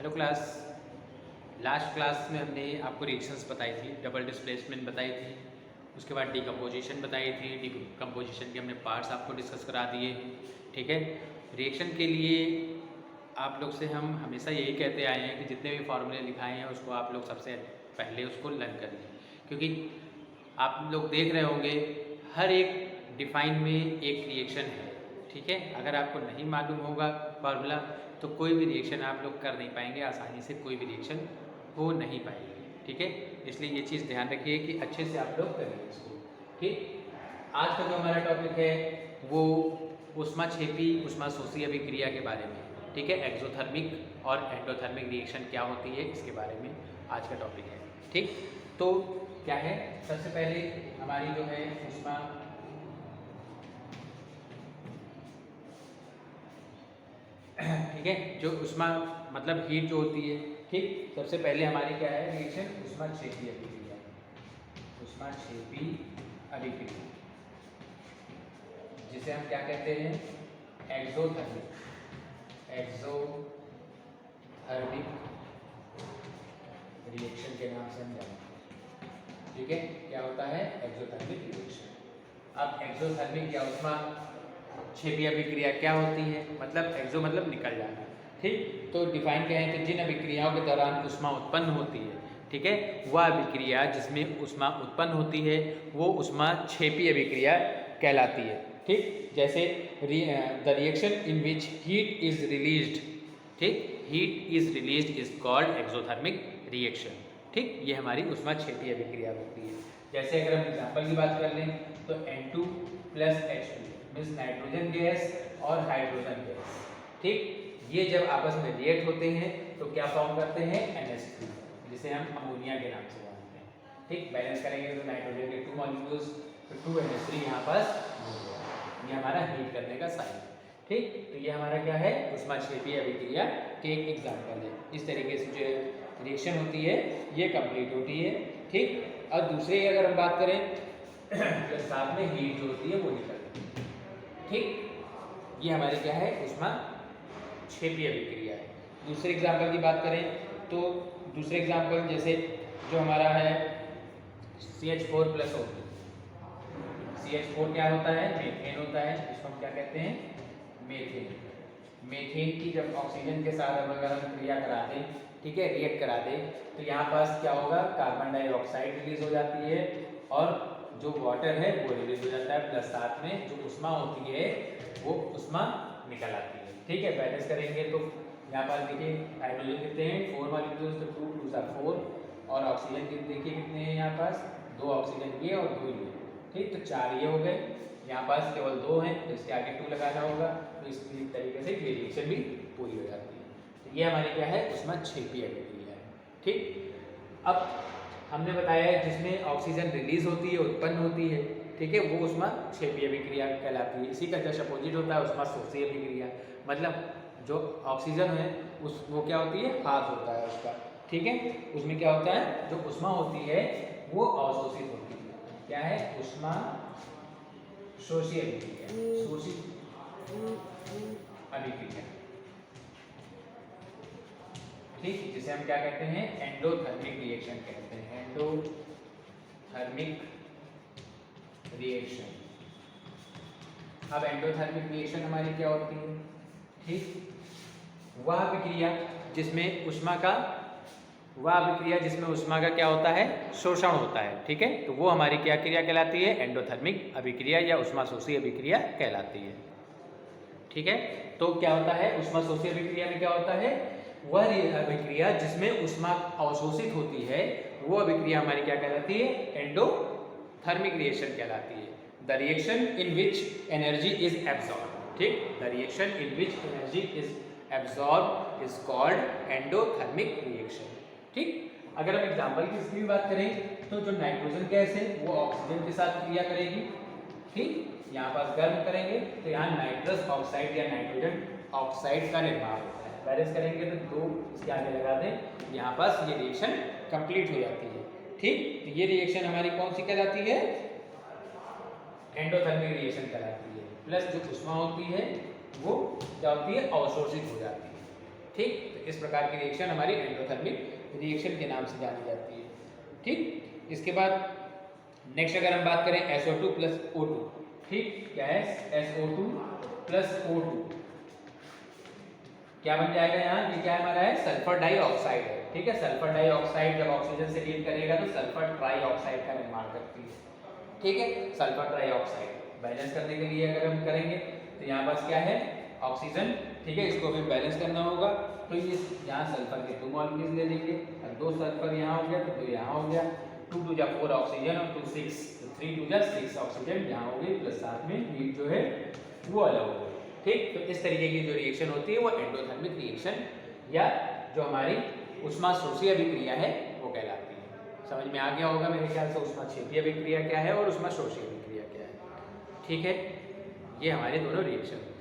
Hello class. Last class में हमने आपको रिएक्शंस बताई थी, डबल डिस्प्लेसमेंट बताई थी, उसके बाद डिकम्पोजिशन बताई थी। डिकम्पोजिशन के हमने पार्ट्स आपको डिस्कस करा दिए। ठीक है, रिएक्शन के लिए आप लोग से हम हमेशा यही कहते आए हैं कि जितने भी फार्मूले लिखाए हैं उसको आप लोग सबसे पहले उसको लर्न करिए, क्योंकि आप लोग देख रहे होंगे हर एक डिफाइन में एक रिएक्शन है। ठीक है, अगर आपको नहीं मालूम होगा फार्मूला तो कोई भी रिएक्शन आप लोग कर नहीं पाएंगे, आसानी से कोई भी रिएक्शन हो नहीं पाएगी। ठीक है, इसलिए ये चीज़ ध्यान रखिए कि अच्छे से आप लोग करिए इसको। ठीक, आज का जो हमारा टॉपिक है वो ऊष्माक्षेपी ऊष्माशोषी अभिक्रिया के बारे में। ठीक है, एक्सोथर्मिक और एंडोथर्मिक रिएक्शन क्या होती है इसके बारे में आज का टॉपिक है। ठीक, तो क्या है, सबसे पहले हमारी जो है ऊष्मा ठीक है, जो ऊष्मा मतलब हीट जो होती है। ठीक, सबसे पहले हमारी क्या है रिएक्शन ऊष्माक्षेपी अभिक्रिया। ऊष्माक्षेपी अभिक्रिया जिसे हम क्या कहते हैं, एक्सोथर्मिक रिएक्शन के नाम से हम जानते हैं। ठीक है, क्या होता है एक्सोथर्मिक रिएक्शन। अब एक्सोथर्मिक या ऊष्माक्षेपी अभिक्रिया क्या होती है, मतलब एक्सो मतलब निकल जाना। ठीक, तो डिफाइन क्या है कि जिन अभिक्रियाओं के दौरान ऊष्मा उत्पन्न होती है, ठीक है, वह अभिक्रिया जिसमें ऊष्मा उत्पन्न होती है वो ऊष्माक्षेपी अभिक्रिया कहलाती है। ठीक, जैसे the reaction in which heat is released, ठीक, heat is released is called exothermic reaction. ठीक, ये हमारी ऊष्माक्षेपी अभिक्रिया होती है। जैसे अगर हम एग्जाम्पल की बात कर लें तो N2 plus H2 means nitrogen gas और हाइड्रोजन गैस। ठीक, ये जब आपस में रिएक्ट होते हैं तो क्या फॉर्म करते हैं, NH3, जिसे हम अमोनिया के नाम से जानते हैं। ठीक, बैलेंस करेंगे तो नाइट्रोजन के 2 मॉलिक्यूल्स तो 2NH3 यहाँ पास हो गया। ये हमारा हीट करने का साइन है। ठीक, तो ये हमारा क्या है ऊष्माक्षेपी अभिक्रिया के एक एग्जाम्पल है। इस तरीके से जो रिएक्शन होती है ये कंप्लीट होती है। ठीक, और दूसरे अगर हम बात करें तो साथ में हीट जो होती है वो निकलती है। ठीक, ये हमारी क्या है ऊष्माक्षेपी अभिक्रिया है। दूसरे एग्जाम्पल की बात करें तो दूसरे एग्जाम्पल जैसे जो हमारा है CH4 प्लस O2। CH4 क्या होता है, मीथेन होता है, इसको हम क्या कहते हैं, मीथेन। मीथेन की जब ऑक्सीजन के साथ अगर हम क्रिया करा दें, ठीक है, रिएक्ट करा दें तो यहाँ पास क्या होगा, कार्बन डाइऑक्साइड रिलीज हो जाती है और जो वाटर है वो रिलीज हो जाता है, प्लस साथ में जो ऊष्मा होती है वो ऊष्मा निकल आती है। ठीक है, बैलेंस करेंगे तो यहाँ पर देखिए हाइड्रोजन कितने हैं, 4 मॉलिक्यूल्स, तो 2 2 सा 4 और ऑक्सीजन के देखिए कितने हैं यहाँ पास, 2 ऑक्सीजन ये और 2 ये। ठीक, तो 4 ये हो गए, यहाँ पास केवल 2 हैं तो इसके आगे 2 लगाना होगा, तो इस तरीके से ये रिएक्शन भी पूरी हो जाती है। तो ये हमारी क्या है ऊष्माक्षेपी अभिक्रिया है। ठीक, अब हमने बताया है जिसमें ऑक्सीजन रिलीज होती है, उत्पन्न होती है, ठीक है, वो ऊष्माक्षेपी अभिक्रिया कहलाती है। इसी का जस्ट अपोजिट होता है ऊष्माशोषी अभिक्रिया, मतलब जो ऑक्सीजन है उस वो क्या होती है, हाथ होता है उसका। ठीक है, उसमें क्या होता है, जो ऊष्मा होती है वो अवशोषित होती है। क्या है, ऊष्मा शोषी अभिक्रिया, शोषित अभिक्रिया। ठीक, जिसे हम क्या कहते हैं, एंडोथर्मिक रिएक्शन कहते हैं, एंडोथर्मिक रिएक्शन। अब एंडोथर्मिक रिएक्शन हमारी क्या होती है, ठीक, वह अभिक्रिया जिसमें ऊष्मा का क्या होता है, शोषण होता है। ठीक है, तो वो हमारी क्या क्रिया कहलाती है, एंडोथर्मिक अभिक्रिया या ऊष्माशोषी अभिक्रिया कहलाती है। ठीक है, तो क्या होता है ऊष्माशोषी अभिक्रिया में क्या होता है, वह अभिक्रिया जिसमें ऊष्मा अवशोषित होती है वो अभिक्रिया हमारी क्या कहलाती है, एंडोथर्मिक रिएक्शन कहलाती है। The reaction in which energy is absorb. ठीक, the reaction in which energy is absorb is called endothermic reaction. ठीक, अगर हम एग्जाम्पल की इसकी भी बात करें तो जो नाइट्रोजन गैस है वो ऑक्सीजन के साथ क्रिया करेगी। ठीक, यहाँ पास गर्म करेंगे तो यहाँ नाइट्रस ऑक्साइड या नाइट्रोजन ऑक्साइड का निर्माण होता है। बैलेंस करेंगे तो 2 इसके आगे लगा दें, यहाँ पास ये रिएक्शन कंप्लीट हो जाती है। ठीक, तो ये रिएक्शन हमारी कौन सी कहलाती है, एंडोथर्मिक रिएक्शन कहलाती है। प्लस जो ऊष्मा होती है वो क्या होती है, अवशोषित हो जाती है। ठीक, तो इस प्रकार की रिएक्शन हमारी एंडोथर्मिक रिएक्शन के नाम से जानी जाती है। ठीक, इसके बाद नेक्स्ट अगर हम बात करें SO2 प्लस O2, ठीक, क्या है SO2 प्लस O2, क्या बन जाएगा यहाँ, ये क्या हमारा है सल्फर डाइऑक्साइड है। ठीक है, सल्फर डाइऑक्साइड जब ऑक्सीजन से डील करेगा तो सल्फर ट्राइऑक्साइड का निर्माण करती है। ठीक है, सल्फर ट्राइऑक्साइड बैलेंस करने के लिए अगर हम करेंगे तो यहाँ पास क्या है ऑक्सीजन, ठीक है, इसको भी बैलेंस करना होगा। तो ये यहाँ सल्फर के 2 मॉलिक्यूल्स ले लेंगे और 2 सल्फर यहाँ हो गया तो 2 यहाँ हो गया, 2 2 जा 4 ऑक्सीजन और 2 6, तो 3 2 जा 6 ऑक्सीजन यहाँ हो गई, प्लस साथ में हीट जो है वो अलग हो गई। ठीक, तो इस तरीके की जो रिएक्शन होती है वो एंडोथर्मिक रिएक्शन या जो हमारी ऊष्माशोषी अभिक्रिया है वो कहलाती है। समझ में आ गया होगा मेरे ख्याल से ऊष्माक्षेपी अभिक्रिया क्या है और ऊष्माशोषी अभिक्रिया क्या है। ठीक है, ये हमारे दोनों रिएक्शन होती है।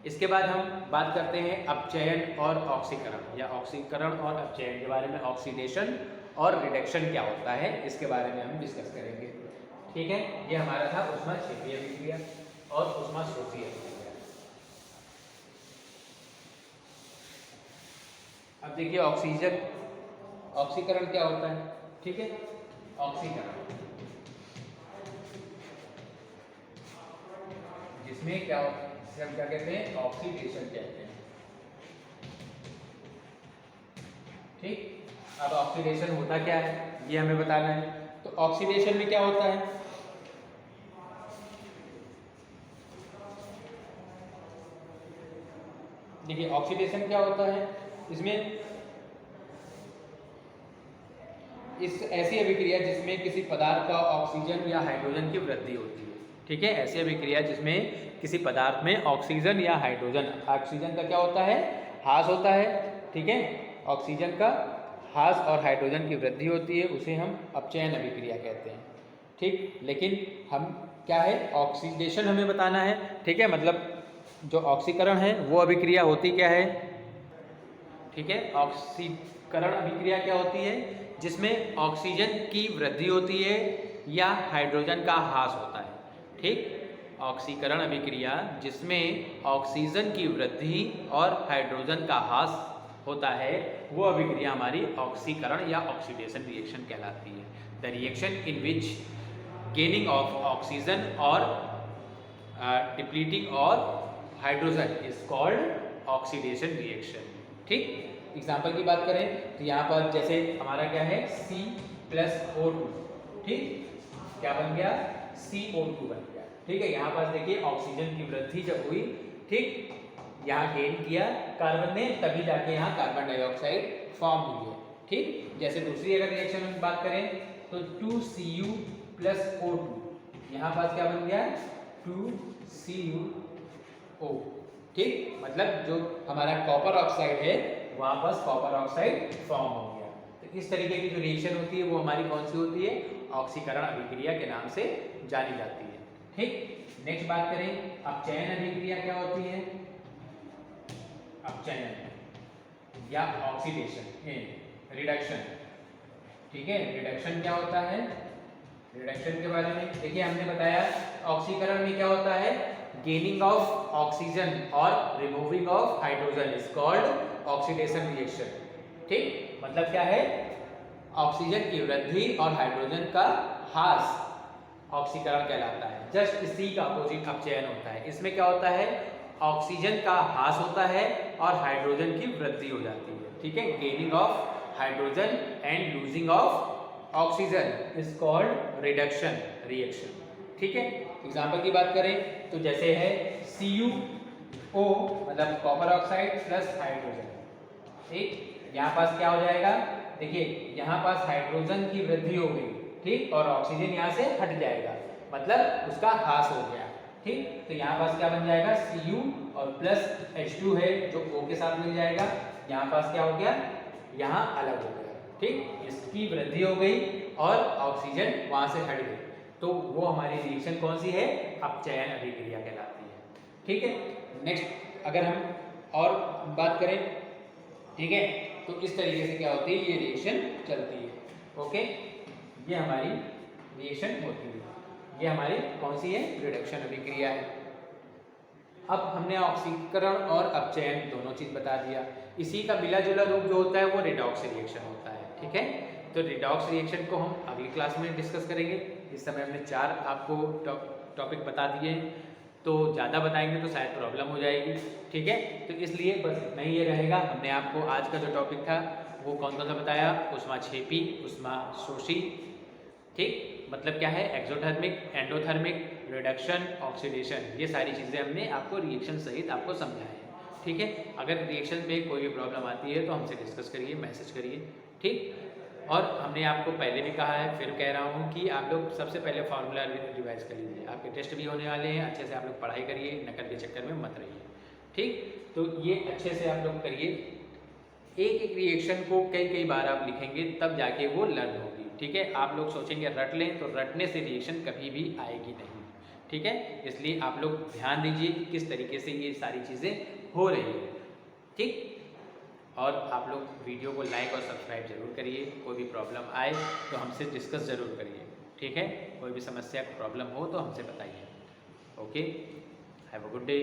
इसके बाद हम बात करते हैं अपचयन और ऑक्सीकरण या ऑक्सीकरण और अपचयन के बारे में। ऑक्सीडेशन और रिडक्शन क्या होता है इसके बारे में हम डिस्कस करेंगे। ठीक है, ये हमारा था ऊष्माक्षेपी अभिक्रिया और ऊष्माशोषी अभिक्रिया। अब देखिए ऑक्सीकरण क्या होता है। ठीक है, ऑक्सीकरण जिसमें क्या जिसे हम क्या कहते हैं ऑक्सीडेशन कहते हैं। ठीक, अब ऑक्सीडेशन होता क्या है ये हमें बताना है। तो ऑक्सीडेशन में क्या होता है, देखिए ऑक्सीडेशन क्या होता है, इसमें इस ऐसी अभिक्रिया जिसमें किसी पदार्थ का ऑक्सीजन या हाइड्रोजन की वृद्धि होती है। ठीक है, ऐसी अभिक्रिया जिसमें किसी पदार्थ में ऑक्सीजन या हाइड्रोजन, ऑक्सीजन का क्या होता है ह्रास होता है। ठीक है, ऑक्सीजन का ह्रास और हाइड्रोजन की वृद्धि होती है, उसे हम अपचयन अभिक्रिया कहते हैं। ठीक, लेकिन हम क्या है ऑक्सीडेशन हमें बताना है। ठीक है, मतलब जो ऑक्सीकरण है वो अभिक्रिया होती क्या है। ठीक है, ऑक्सीकरण अभिक्रिया क्या होती है, जिसमें ऑक्सीजन की वृद्धि होती है या हाइड्रोजन का ह्रास होता है। ठीक, ऑक्सीकरण अभिक्रिया जिसमें ऑक्सीजन की वृद्धि और हाइड्रोजन का ह्रास होता है वो अभिक्रिया हमारी ऑक्सीकरण या ऑक्सीडेशन रिएक्शन कहलाती है। The reaction in which gaining of oxygen और डिप्लीटिंग और hydrogen is called oxidation reaction. ठीक, एग्जाम्पल की बात करें तो यहाँ पर जैसे हमारा क्या है C+O2, ठीक, क्या बन गया CO2 बन गया। ठीक है, यहाँ पर देखिए ऑक्सीजन की वृद्धि जब हुई, ठीक, यहाँ गेन किया कार्बन ने, तभी जाके यहाँ कार्बन डाइऑक्साइड फॉर्म हुई है। ठीक, जैसे दूसरी अगर रिएक्शन में बात करें तो 2Cu+O2, यहाँ पास क्या बन गया 2CuO। ठीक, मतलब जो हमारा कॉपर ऑक्साइड है वहाँ पास कॉपर ऑक्साइड फॉर्म हो गया। तो इस तरीके की जो रिएक्शन होती है वो हमारी कौन सी होती है ऑक्सीकरण अभिक्रिया के नाम से जानी जाती है। ठीक, नेक्स्ट बात करें अपचयन अभिक्रिया क्या होती है। अपचयन या ऑक्सीडेशन रिडक्शन। ठीक है, रिडक्शन क्या होता है, रिडक्शन के बारे में देखिए हमने बताया ऑक्सीकरण में क्या होता है गेनिंग ऑफ ऑक्सीजन और removing of hydrogen is called oxidation reaction. ठीक, मतलब क्या है ऑक्सीजन की वृद्धि और हाइड्रोजन का ह्रास ऑक्सीकरण कहलाता है। जस्ट इसी का अपोजिट अपचयन होता है। इसमें क्या होता है ऑक्सीजन का ह्रास होता है और हाइड्रोजन की वृद्धि हो जाती है। ठीक है, gaining of hydrogen and losing of oxygen is called reduction reaction. ठीक है, एग्जाम्पल की बात करें तो जैसे है CuO मतलब कॉपर ऑक्साइड प्लस हाइड्रोजन। ठीक, यहाँ पास क्या हो जाएगा देखिए यहाँ पास हाइड्रोजन की वृद्धि हो गई, ठीक, और ऑक्सीजन यहाँ से हट जाएगा मतलब उसका ह्रास हो गया। ठीक, तो यहाँ पास क्या बन जाएगा Cu और प्लस H2 है जो O के साथ मिल जाएगा, यहाँ पास क्या हो गया यहाँ अलग हो गया। ठीक, इसकी वृद्धि हो गई और ऑक्सीजन वहाँ से हट गई, तो वो हमारी रिएक्शन कौन सी है अपचयन अभिक्रिया कहलाती है। ठीक है, नेक्स्ट अगर हम और बात करें, ठीक है, तो इस तरीके से क्या होती है ये रिएक्शन चलती है। ओके, ये हमारी रिएक्शन होती है, ये हमारी कौन सी है रिडक्शन अभिक्रिया है। अब हमने ऑक्सीकरण और अपचयन दोनों चीज़ बता दिया। इसी का मिला जुला रूप जो होता है वो रिडॉक्स रिएक्शन होता है, ठीक है। तो रिडॉक्स रिएक्शन को हम अगली क्लास में डिस्कस करेंगे। इस समय हमने 4 आपको टॉपिक बता दिए हैं, तो ज़्यादा बताएंगे तो शायद प्रॉब्लम हो जाएगी, ठीक है। तो इसलिए बस इतना ही ये रहेगा। हमने आपको आज का जो टॉपिक था वो कौन कौन सा बताया, ऊष्माक्षेपी, ऊष्माशोषी, ठीक, मतलब क्या है, एक्सोथर्मिक, एंडोथर्मिक, रिडक्शन, ऑक्सीडेशन, ये सारी चीज़ें हमने आपको रिएक्शन सहित आपको समझाया है, ठीक है। अगर रिएक्शन में कोई भी प्रॉब्लम आती है तो हमसे डिस्कस करिए, मैसेज करिए, ठीक। और हमने आपको पहले भी कहा है, फिर कह रहा हूँ कि आप लोग सबसे पहले फार्मूला रिवाइज कर लीजिए। आपके टेस्ट भी होने वाले हैं, अच्छे से आप लोग पढ़ाई करिए, नकल के चक्कर में मत रहिए, ठीक। तो ये अच्छे से आप लोग करिए। एक एक रिएक्शन को कई कई बार आप लिखेंगे तब जाके वो लर्न होगी, ठीक है। आप लोग सोचेंगे रट लें, तो रटने से रिएक्शन कभी भी आएगी नहीं, ठीक है। इसलिए आप लोग ध्यान दीजिए कि किस तरीके से ये सारी चीज़ें हो रही है, ठीक। और आप लोग वीडियो को लाइक और सब्सक्राइब जरूर करिए। कोई भी प्रॉब्लम आए तो हमसे डिस्कस ज़रूर करिए, ठीक है। कोई भी समस्या प्रॉब्लम हो तो हमसे बताइए। Okay, have a good day.